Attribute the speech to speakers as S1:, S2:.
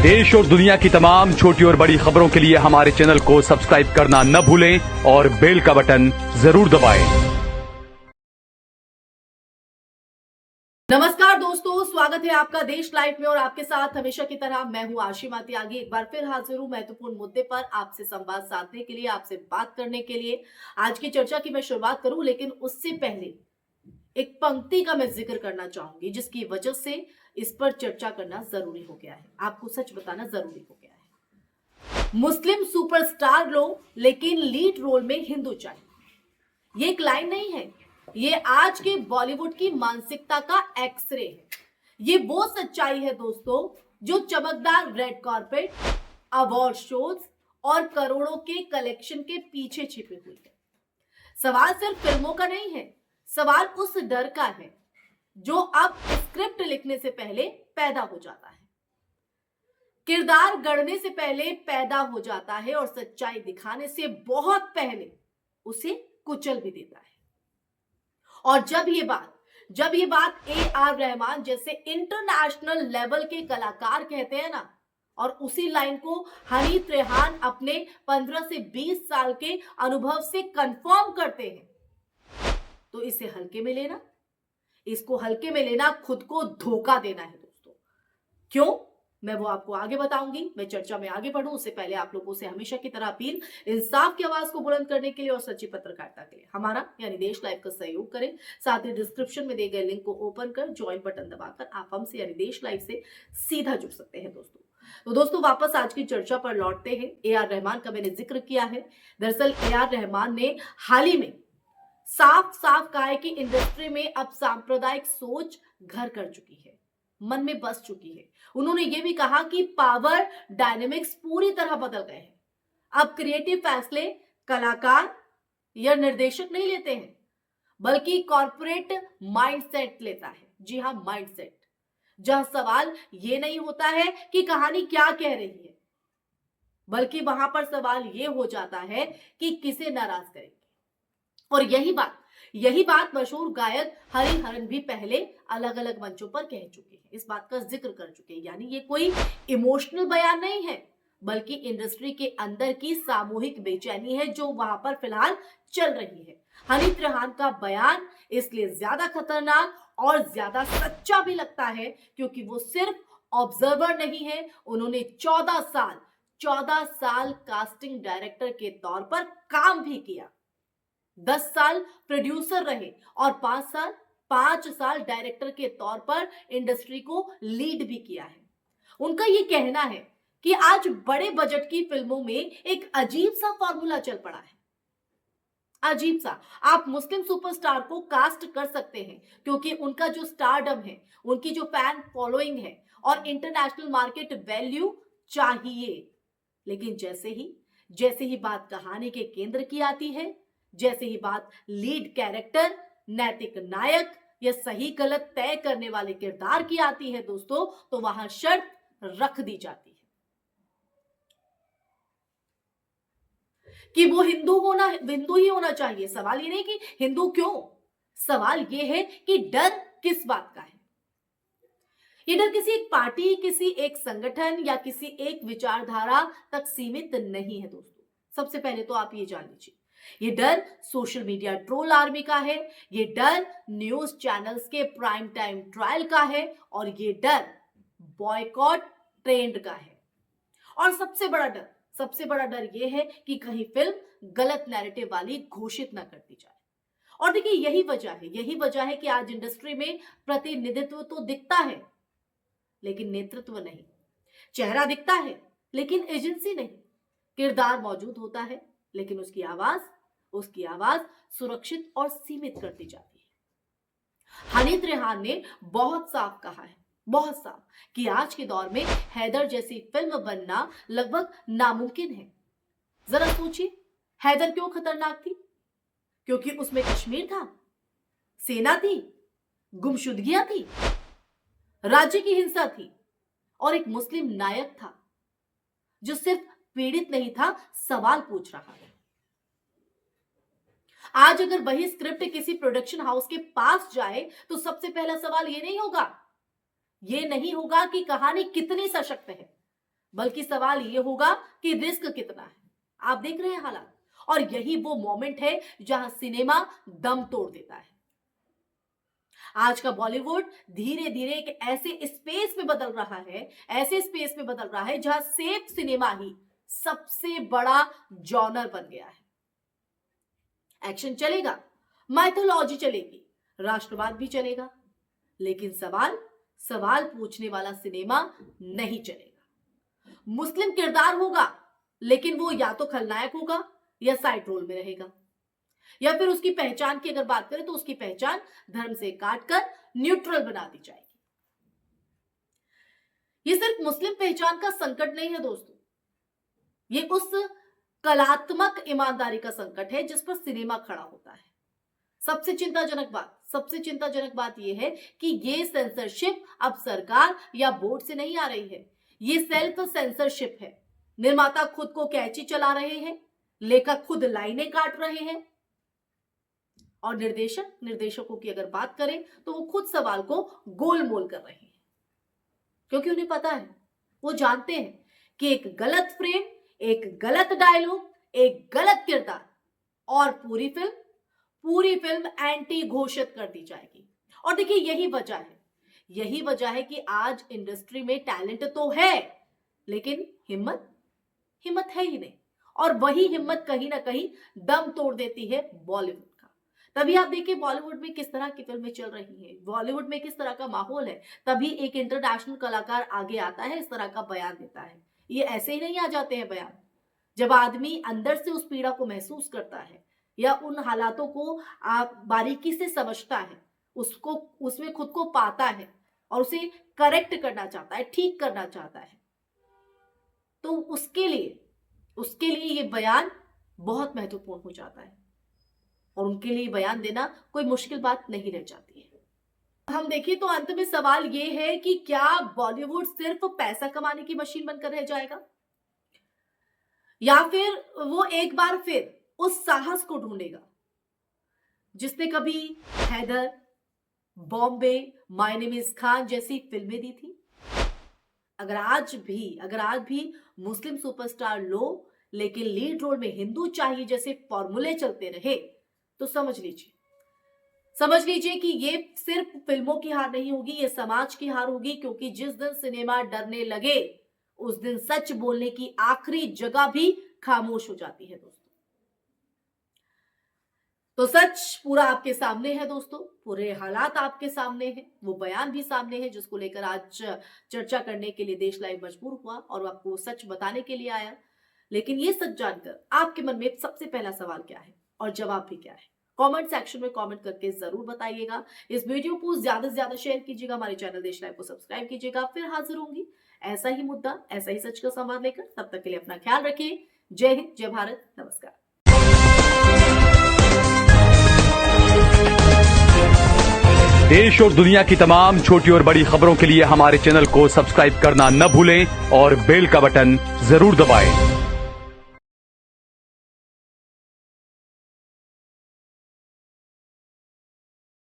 S1: देश और दुनिया की तमाम छोटी और बड़ी खबरों के लिए हमारे चैनल को सब्सक्राइब करना न भूलें और बेल का बटन जरूर दबाएं।
S2: नमस्कार दोस्तों, स्वागत है आपका देश लाइव में और आपके साथ हमेशा की तरह मैं हूं आशिमा त्यागी। एक बार फिर हाजिर हूं महत्वपूर्ण मुद्दे पर आपसे संवाद साधने के लिए, आपसे बात करने के लिए। आज की चर्चा की मैं शुरुआत करूं, लेकिन उससे पहले एक पंक्ति का मैं जिक्र करना चाहूंगी जिसकी वजह से इस पर चर्चा करना जरूरी हो गया है, आपको सच बताना जरूरी हो गया है। मुस्लिम सुपरस्टार लो लेकिन लीड रोल में हिंदू चाहिए। ये एक लाइन नहीं है, ये आज के बॉलीवुड की मानसिकता का एक्सरे है। ये वो सच्चाई है दोस्तों जो चमकदार रेड कार्पेट, अवार्ड शोज और करोड़ों के कलेक्शन के पीछे छिपी हुई है। सवाल सिर्फ फिल्मों का नहीं है, सवाल उस डर का है जो अब स्क्रिप्ट लिखने से पहले पैदा हो जाता है, किरदार गढ़ने से पहले पैदा हो जाता है और सच्चाई दिखाने से बहुत पहले उसे कुचल भी देता है। और जब ये बात AR रहमान जैसे इंटरनेशनल लेवल के कलाकार कहते हैं ना, और उसी लाइन को हनीत रेहान अपने 15 से 20 साल के अनुभव से कंफर्म करते हैं, तो इसे हल्के में लेना, इसको हल्के में लेना खुद को धोखा देना है दोस्तों। क्यों, मैं वो आपको आगे बताऊंगी। मैं चर्चा में आगे बढ़ूं उससे पहले आप लोगों से हमेशा की तरह अपील, इंसाफ की आवाज को बुलंद करने के लिए और सच्ची पत्रकारिता के लिए हमारा यानी देश लाइव का सहयोग करें। साथ ही डिस्क्रिप्शन में दिए गए लिंक को ओपन कर ज्वाइन बटन दबाकर आप हमसे यानी देश लाइव से सीधा जुड़ सकते हैं दोस्तों। तो दोस्तों वापस आज की चर्चा पर लौटते हैं। AR रहमान का मैंने जिक्र किया है। दरअसल AR रहमान ने हाल ही में साफ साफ कहा है कि इंडस्ट्री में अब सांप्रदायिक सोच घर कर चुकी है, मन में बस चुकी है। उन्होंने यह भी कहा कि पावर डायनेमिक्स पूरी तरह बदल गए हैं। अब क्रिएटिव फैसले कलाकार या निर्देशक नहीं लेते हैं, बल्कि कॉर्पोरेट माइंडसेट लेता है। जी हां, माइंडसेट, जहां सवाल यह नहीं होता है कि कहानी क्या कह रही है, बल्कि वहां पर सवाल यह हो जाता है कि किसे नाराज करेंगे। और यही बात मशहूर गायक हरिहरन भी पहले अलग अलग मंचों पर कह चुके हैं, इस बात का जिक्र कर चुके हैं। यानी ये कोई इमोशनल बयान नहीं है, बल्कि इंडस्ट्री के अंदर की सामूहिक बेचैनी है जो वहां पर फिलहाल चल रही है। हनीत रेहान का बयान इसलिए ज्यादा खतरनाक और ज्यादा सच्चा भी लगता है क्योंकि वो सिर्फ ऑब्जर्वर नहीं है, उन्होंने 14 साल कास्टिंग डायरेक्टर के तौर पर काम भी किया, 10 साल प्रोड्यूसर रहे और 5 साल डायरेक्टर के तौर पर इंडस्ट्री को लीड भी किया है। उनका यह कहना है कि आज बड़े बजट की फिल्मों में एक अजीब सा फॉर्मूला चल पड़ा है। अजीब सा, आप मुस्लिम सुपरस्टार को कास्ट कर सकते हैं क्योंकि उनका जो स्टारडम है, उनकी जो फैन फॉलोइंग है और इंटरनेशनल मार्केट वैल्यू चाहिए, लेकिन जैसे ही बात कहानी के केंद्र की आती है, जैसे ही बात लीड कैरेक्टर, नैतिक नायक या सही गलत तय करने वाले किरदार की आती है दोस्तों, तो वहां शर्त रख दी जाती है कि वो हिंदू ही होना चाहिए। सवाल ये नहीं कि हिंदू क्यों, सवाल ये है कि डर किस बात का है। ये डर किसी एक पार्टी, किसी एक संगठन या किसी एक विचारधारा तक सीमित नहीं है दोस्तों। सबसे पहले तो आप ये जान लीजिए, ये डर सोशल मीडिया ट्रोल आर्मी का है, ये डर न्यूज चैनल्स के प्राइम टाइम ट्रायल का है और ये डर बॉयकॉट ट्रेंड का है। और सबसे बड़ा डर ये है कि कहीं फिल्म गलत नैरेटिव वाली घोषित ना कर दी जाए। और देखिए यही वजह है कि आज इंडस्ट्री में प्रतिनिधित्व तो दिखता है लेकिन नेतृत्व नहीं, चेहरा दिखता है लेकिन एजेंसी नहीं, किरदार मौजूद होता है लेकिन उसकी आवाज सुरक्षित और सीमित कर दी जाती है। हनीत रेहान ने बहुत साफ कहा है, बहुत साफ, कि आज के दौर में हैदर जैसी फिल्म बनना लगभग नामुमकिन है। जरा सोचिए, हैदर क्यों खतरनाक थी? क्योंकि उसमें कश्मीर था, सेना थी, गुमशुदगियां थी, राज्य की हिंसा थी और एक मुस्लिम नायक था जो सिर्फ पीड़ित नहीं था, सवाल पूछ रहा है। आज अगर वही स्क्रिप्ट किसी प्रोडक्शन हाउस के पास जाए तो सबसे पहला सवाल ये नहीं होगा कि कहानी कितनी सशक्त है, बल्कि सवाल ये होगा कि रिस्क कितना है। आप देख रहे हैं हालात, और यही वो मोमेंट है जहां सिनेमा दम तोड़ देता है। आज का बॉलीवुड धीरे धीरे एक ऐसे स्पेस में बदल रहा है, ऐसे स्पेस में बदल रहा है जहां सेफ सिनेमा ही सबसे बड़ा जॉनर बन गया है। एक्शन चलेगा, माइथोलॉजी चलेगी, राष्ट्रवाद भी चलेगा, लेकिन सवाल पूछने वाला सिनेमा नहीं चलेगा। मुस्लिम किरदार होगा, लेकिन वो या तो खलनायक होगा या साइड रोल में रहेगा, या फिर उसकी पहचान की अगर बात करें तो उसकी पहचान धर्म से काटकर न्यूट्रल बना दी जाएगी। ये सिर्फ मुस्लिम पहचान का संकट नहीं है दोस्तों, ये उस कलात्मक ईमानदारी का संकट है जिस पर सिनेमा खड़ा होता है। सबसे चिंताजनक बात यह है कि ये सेंसरशिप अब सरकार या बोर्ड से नहीं आ रही है, ये सेल्फ सेंसरशिप है। निर्माता खुद को कैंची चला रहे हैं, लेखक खुद लाइनें काट रहे हैं, और निर्देशकों की अगर बात करें तो वो खुद सवाल को गोलमोल कर रहे हैं, क्योंकि उन्हें पता है, वो जानते हैं कि एक गलत फ्रेम, एक गलत डायलॉग, एक गलत किरदार और पूरी फिल्म एंटी घोषित कर दी जाएगी। और देखिए यही वजह है कि आज इंडस्ट्री में टैलेंट तो है, लेकिन हिम्मत है ही नहीं, और वही हिम्मत कहीं ना कहीं दम तोड़ देती है बॉलीवुड का। तभी आप देखिए बॉलीवुड में किस तरह की फिल्में चल रही हैं, बॉलीवुड में किस तरह का माहौल है, तभी एक इंटरनेशनल कलाकार आगे आता है, इस तरह का बयान देता है। ये ऐसे ही नहीं आ जाते हैं बयान, जब आदमी अंदर से उस पीड़ा को महसूस करता है या उन हालातों को बारीकी से समझता है, उसमें खुद को पाता है और उसे करेक्ट करना चाहता है, ठीक करना चाहता है, तो उसके लिए ये बयान बहुत महत्वपूर्ण हो जाता है, और उनके लिए बयान देना कोई मुश्किल बात नहीं रह जाती है। हम देखिए तो अंत में सवाल ये है कि क्या बॉलीवुड सिर्फ पैसा कमाने की मशीन बनकर रह जाएगा, या फिर वो एक बार फिर उस साहस को ढूंढेगा जिसने कभी Haider, Bombay, my name is Khan जैसी फिल्में दी थी। अगर आज भी मुस्लिम सुपरस्टार लो लेकिन लीड रोल में हिंदू चाहिए जैसे फॉर्मूले चलते रहे, तो समझ लीजिए कि ये सिर्फ फिल्मों की हार नहीं होगी, ये समाज की हार होगी, क्योंकि जिस दिन सिनेमा डरने लगे उस दिन सच बोलने की आखिरी जगह भी खामोश हो जाती है दोस्तों। तो सच पूरा आपके सामने है दोस्तों, पूरे हालात आपके सामने हैं, वो बयान भी सामने है जिसको लेकर आज चर्चा करने के लिए देश लाइव मजबूर हुआ और आपको सच बताने के लिए आया। लेकिन ये सच जानकर आपके मन में सबसे पहला सवाल क्या है और जवाब भी क्या है, कमेंट सेक्शन में कमेंट करके जरूर बताइएगा। इस वीडियो को ज्यादा से ज्यादा शेयर कीजिएगा, हमारे चैनल देश लाइव को सब्सक्राइब कीजिएगा। फिर हाजिर होंगी ऐसा ही मुद्दा, ऐसा ही सच का संवाद लेकर। तब तक के लिए अपना ख्याल रखिए। जय हिंद, जय भारत, नमस्कार।
S1: देश और दुनिया की तमाम छोटी और बड़ी खबरों के लिए हमारे चैनल को सब्सक्राइब करना न भूलें और बेल का बटन जरूर दबाएं।